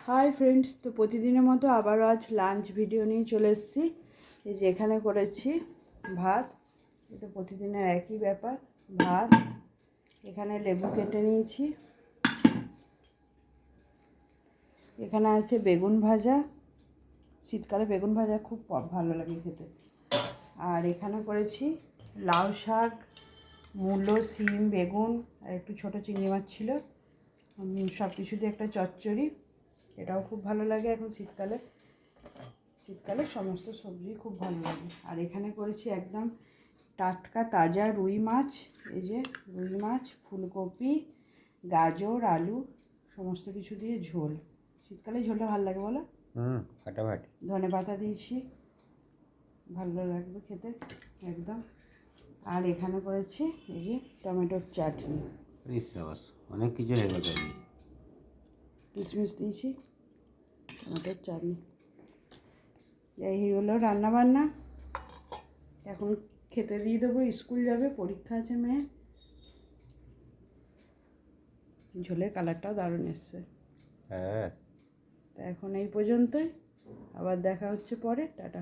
Hi friends, তো প্রতিদিনের মতো আবারও আজ লাঞ্চ ভিডিও নিয়ে চলে এসেছি। এই যে এখানে করেছি ভাত, এটা প্রতিদিনের একই ব্যাপার। ভাত, এখানে লেবু কেটে নিয়েছি, এখানে আছে বেগুন ভাজা, শীতকালে বেগুন ভাজা খুব ভালো লাগে খেতে। আর এখানে করেছি লাউ শাক, মূলো, শিম, বেগুন আর একটু ছোটো চিংড়ি মাছ ছিল, সব কিছু দিয়ে একটা চচ্চড়ি। এটাও খুব ভালো লাগে এখন শীতকালে, শীতকালে সমস্ত সবজি খুব ভালো লাগে। আর এখানে করেছি একদম টাটকা তাজা রুই মাছ, এই যে রুই মাছ, ফুলকপি, গাজর, আলু সমস্ত কিছু দিয়ে ঝোল। শীতকালে ঝোলটা ভালো লাগে বলো? ফাটাফাটি। ধনে পাতা দিয়েছি, ভালো লাগবে খেতে একদম। আর এখানে করেছি এই যে টমেটোর চাটনি, অনেক কিছু হয়ে গেছে। কিশমিশ দিয়েছি, টমেটোর চাটনি। এই হলো রান্নাবান্না। এখন খেতে দিয়ে দেবো, স্কুল যাবে, পরীক্ষা আছে মেয়ে। ঝোলের কালারটাও দারুণ এসছে। হ্যাঁ, তা এখন এই পর্যন্তই, আবার দেখা হচ্ছে পরে, টাটা।